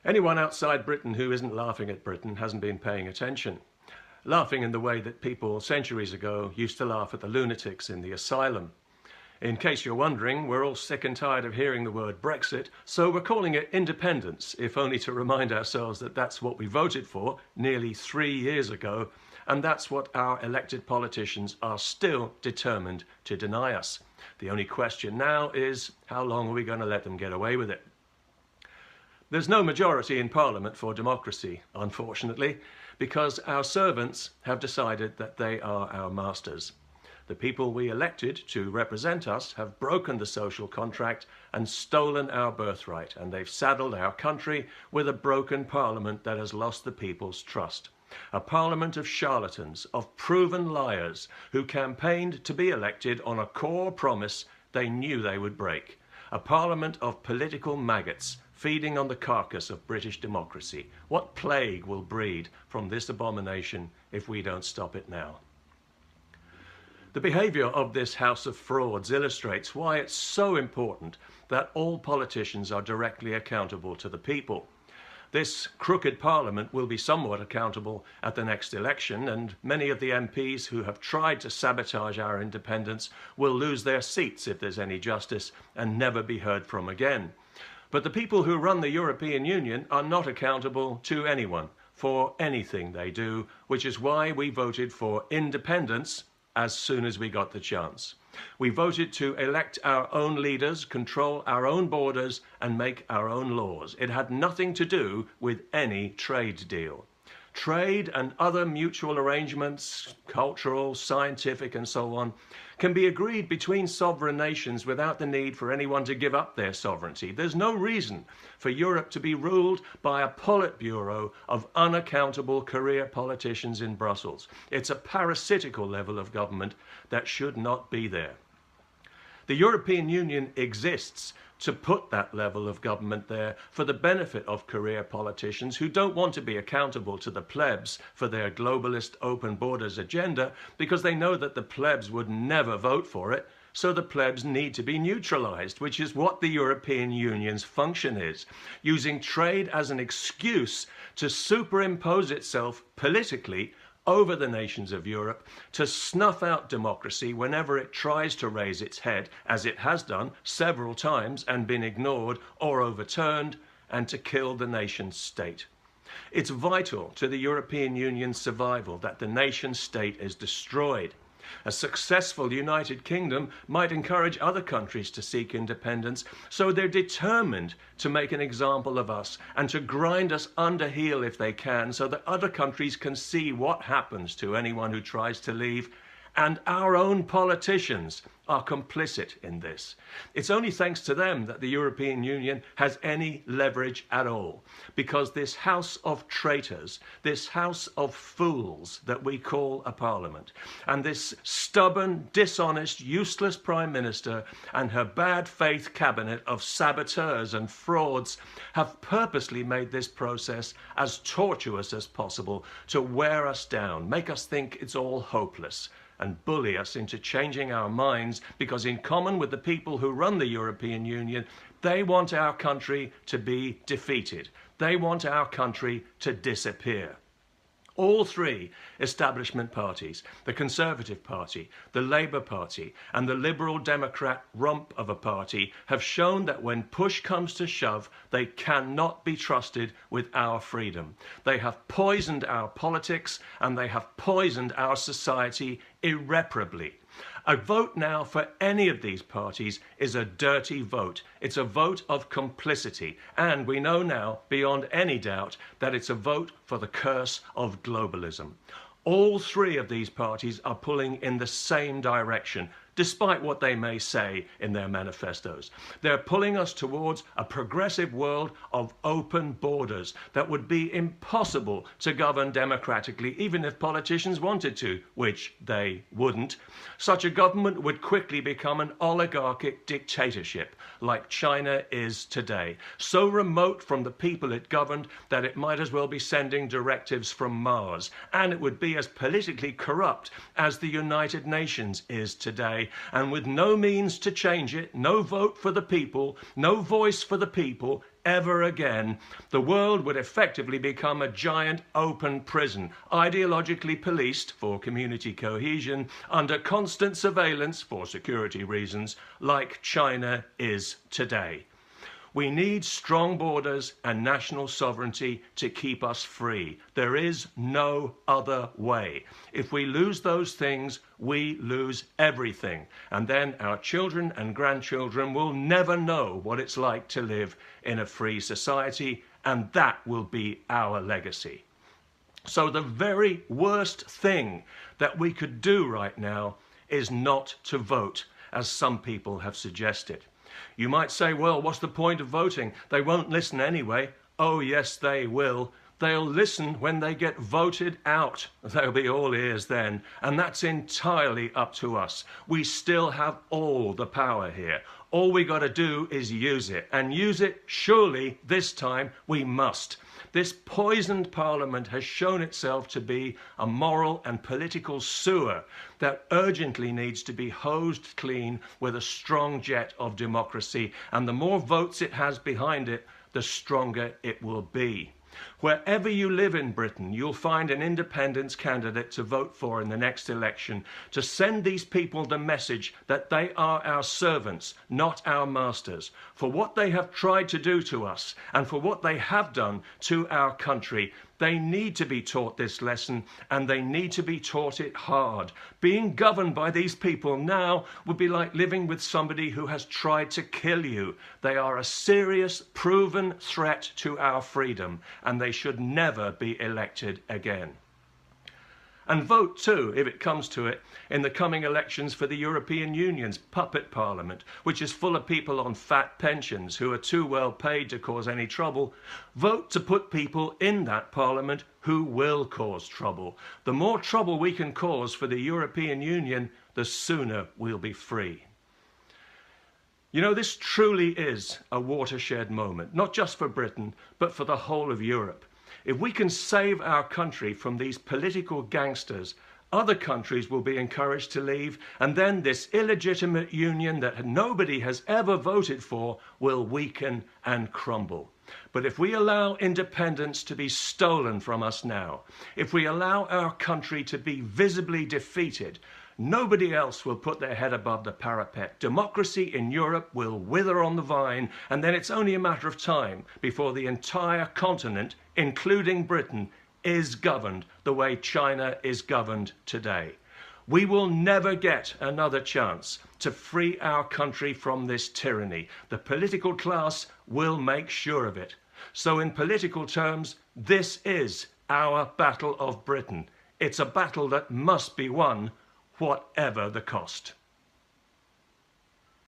Anyone outside Britain who isn't laughing at Britain hasn't been paying attention. Laughing in the way that people centuries ago used to laugh at the lunatics in the asylum. In case you're wondering, we're all sick and tired of hearing the word Brexit, so we're calling it independence, if only to remind ourselves that that's what we voted for nearly 3 years ago, and that's what our elected politicians are still determined to deny us. The only question now is, how long are we going to let them get away with it? There's no majority in Parliament for democracy, unfortunately, because our servants have decided that they are our masters. The people we elected to represent us have broken the social contract and stolen our birthright, and they've saddled our country with a broken parliament that has lost the people's trust. A parliament of charlatans, of proven liars, who campaigned to be elected on a core promise they knew they would break. A parliament of political maggots, feeding on the carcass of British democracy. What plague will breed from this abomination if we don't stop it now? The behaviour of this House of Frauds illustrates why it's so important that all politicians are directly accountable to the people. This crooked Parliament will be somewhat accountable at the next election, and many of the MPs who have tried to sabotage our independence will lose their seats if there's any justice and never be heard from again. But the people who run the European Union are not accountable to anyone for anything they do, which is why we voted for independence as soon as we got the chance. We voted to elect our own leaders, control our own borders, and make our own laws. It had nothing to do with any trade deal. Trade and other mutual arrangements, cultural, scientific, and so on, can be agreed between sovereign nations without the need for anyone to give up their sovereignty. There's no reason for Europe to be ruled by a Politburo of unaccountable career politicians in Brussels. It's a parasitical level of government that should not be there. The European Union exists to put that level of government there for the benefit of career politicians who don't want to be accountable to the plebs for their globalist open borders agenda, because they know that the plebs would never vote for it, so the plebs need to be neutralized, which is what the European Union's function is, using trade as an excuse to superimpose itself politically over the nations of Europe, to snuff out democracy whenever it tries to raise its head, as it has done several times and been ignored or overturned, and to kill the nation state. It's vital to the European Union's survival that the nation state is destroyed. A successful United Kingdom might encourage other countries to seek independence, so they're determined to make an example of us and to grind us under heel if they can, so that other countries can see what happens to anyone who tries to leave. And our own politicians are complicit in this. It's only thanks to them that the European Union has any leverage at all, because this house of traitors, this house of fools that we call a parliament, and this stubborn, dishonest, useless Prime Minister and her bad faith cabinet of saboteurs and frauds have purposely made this process as tortuous as possible to wear us down, make us think it's all hopeless, and bully us into changing our minds, because in common with the people who run the European Union, they want our country to be defeated. They want our country to disappear. All three establishment parties, the Conservative Party, the Labour Party, and the Liberal Democrat rump of a party, have shown that when push comes to shove, they cannot be trusted with our freedom. They have poisoned our politics, and they have poisoned our society irreparably. A vote now for any of these parties is a dirty vote. It's a vote of complicity. And we know now, beyond any doubt, that it's a vote for the curse of globalism. All three of these parties are pulling in the same direction, despite what they may say in their manifestos. They're pulling us towards a progressive world of open borders that would be impossible to govern democratically, even if politicians wanted to, which they wouldn't. Such a government would quickly become an oligarchic dictatorship, like China is today, so remote from the people it governed that it might as well be sending directives from Mars, and it would be as politically corrupt as the United Nations is today, today, and with no means to change it, no vote for the people, no voice for the people, ever again, the world would effectively become a giant open prison, ideologically policed for community cohesion, under constant surveillance for security reasons, like China is today. We need strong borders and national sovereignty to keep us free. There is no other way. If we lose those things, we lose everything. And then our children and grandchildren will never know what it's like to live in a free society, and that will be our legacy. So the very worst thing that we could do right now is not to vote, as some people have suggested. You might say, well, what's the point of voting? They won't listen anyway. Oh, yes, they will. They'll listen when they get voted out. They'll be all ears then. And that's entirely up to us. We still have all the power here. All we got to do is use it. And use it, surely, this time we must. This poisoned parliament has shown itself to be a moral and political sewer that urgently needs to be hosed clean with a strong jet of democracy. And the more votes it has behind it, the stronger it will be. Wherever you live in Britain, you'll find an independence candidate to vote for in the next election, to send these people the message that they are our servants, not our masters, for what they have tried to do to us and for what they have done to our country. They need to be taught this lesson, and they need to be taught it hard. Being governed by these people now would be like living with somebody who has tried to kill you. They are a serious, proven threat to our freedom, and they should never be elected again. And vote too, if it comes to it, in the coming elections for the European Union's puppet parliament, which is full of people on fat pensions who are too well paid to cause any trouble. Vote to put people in that parliament who will cause trouble. The more trouble we can cause for the European Union, the sooner we'll be free. You know, this truly is a watershed moment, not just for Britain, but for the whole of Europe. If we can save our country from these political gangsters, other countries will be encouraged to leave, and then this illegitimate union that nobody has ever voted for will weaken and crumble. But if we allow independence to be stolen from us now, if we allow our country to be visibly defeated, nobody else will put their head above the parapet. Democracy in Europe will wither on the vine, and then it's only a matter of time before the entire continent, including Britain, is governed the way China is governed today. We will never get another chance to free our country from this tyranny. The political class will make sure of it. So in political terms, this is our battle of Britain. It's a battle that must be won, whatever the cost.